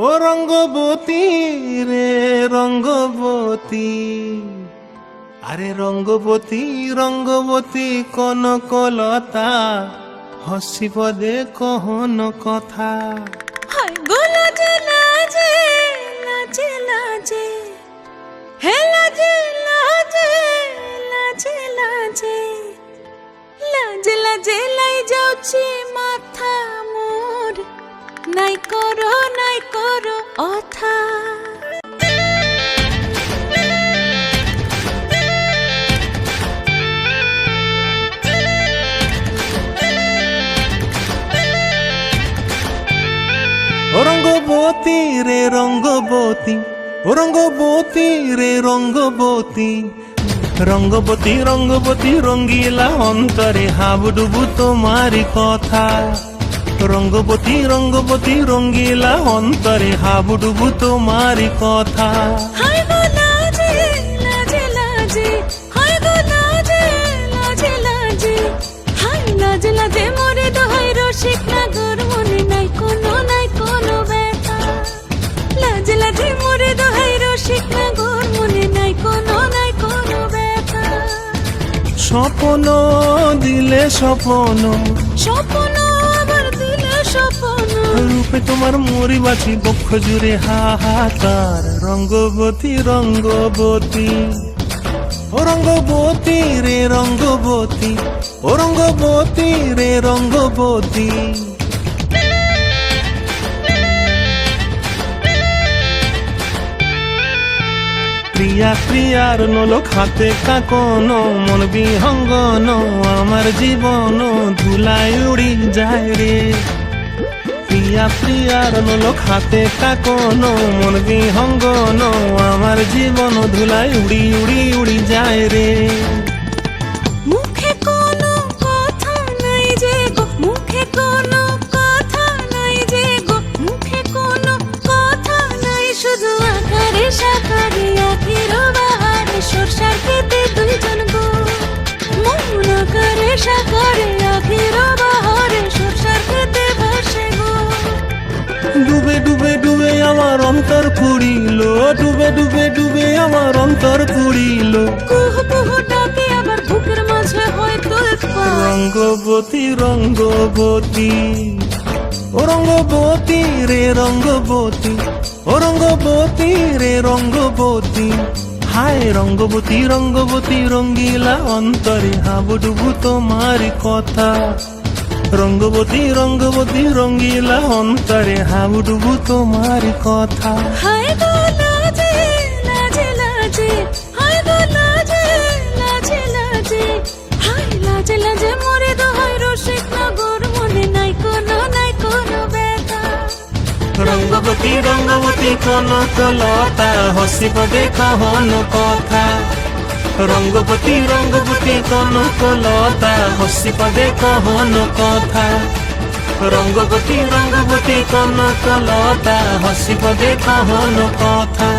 ও রঙ্গবতী রে রঙ্গবতী, আরে রঙ্গবতী রঙ্গবতী কনকলতা, হসি পদে কহন কথা। হায় গো লাজে লাজে লাজে লাজে, হে লাজে লাজে লাজে লাজে, লাজে লাজে লাই যাଉଛି মাথা মোর, নাই করো অথা। ও রঙ্গবতী রে রঙ্গবতী, ও রঙ্গবতী রে রঙ্গবতী, রঙ্গবতী রঙ্গবতী রঙ্গিলা অন্তরে হাবুডুবু তোমারি কথা। রঙ্গবতী রঙ্গবতী রঙ্গিলা অন্তরে হাবুডুবু তোমারি কথা। হায় গো লাজে লাজে লাজে, হায় গো লাজে লাজে লাজে, হায় লাজে লাজে মোরে দোহাই রসিক নাগর, মনে নাই কোনো ব্যথা। লাজে লাজে মোরে দোহাই রসিক নাগর, মনে নাই কোনো ব্যথা। স্বপ্ন দিলে স্বপ্ন, স্বপ্ন আবার দিলে স্বপ্ন, রূপে তোমার মরি বাছি বক্ষ জুড়ে হাহাকার। রঙ্গবতী রঙ্গবতী, ও রঙ্গবতী রে রঙ্গবতী, ও রঙ্গবতী রে রঙ্গবতী। প্রিয়া প্রিয়ার নলো খাতে কাকন, মন বিহঙ্গন আমার জীবন ধুলায় উড়ি যায় রে। প্রিয়া প্রিয়ার নলো খাতে কাকন, মন বিহঙ্গন আমার জীবন ধুলায় উড়ি উড়ি উড়ি যায় রে। মুখে কোনো কথা নাই যে গো, মুখে কোনো কথা নাই যে গো, মুখে কোনো কথা নাই, শুধু আকারে সাকারে আখির বাহারে সরষার খেতে দুইজন গো। মন আকারে সাকারে আখির বাহারে সরষার খেতে ভাসে গো। ডুবে ডুবে ডুবে আমার অন্তর পুড়িল, ডুবে ডুবে ডুবে আমার অন্তর পুড়িল। কুহু কুহু ডাকে আবার বুকের মাঝে হয় তোলপাড়। রঙ্গবতী রঙ্গবতী, ও রঙ্গবতী রে রঙ্গবতী, ও রঙ্গবতী রে রঙ্গবতী। হায় রঙ্গবতী রঙ্গবতী রঙ্গিলা অন্তরে হাবুডুবু তোমারি কথা। রঙ্গবতী রঙ্গবতী রঙ্গিলা অন্তরে হাবুডুবু তোমারি কথা। হায় গো লাজে লাজে লাজে, হায় গো লাজে লাজে লাজে, হায় লাজে লাজে মোরে দোহাই রসিক নগর, মনে নাই কোনো ব্যথা। রঙ্গবতী রঙ্গবতী কনকলতা, হসি পদে কহন কথা। রঙ্গবতী রঙ্গবতী কনকলতা, হসি পদে কহন কথা। রঙ্গবতী রঙ্গবতী কনকলতা, হসি পদে কহন কথা।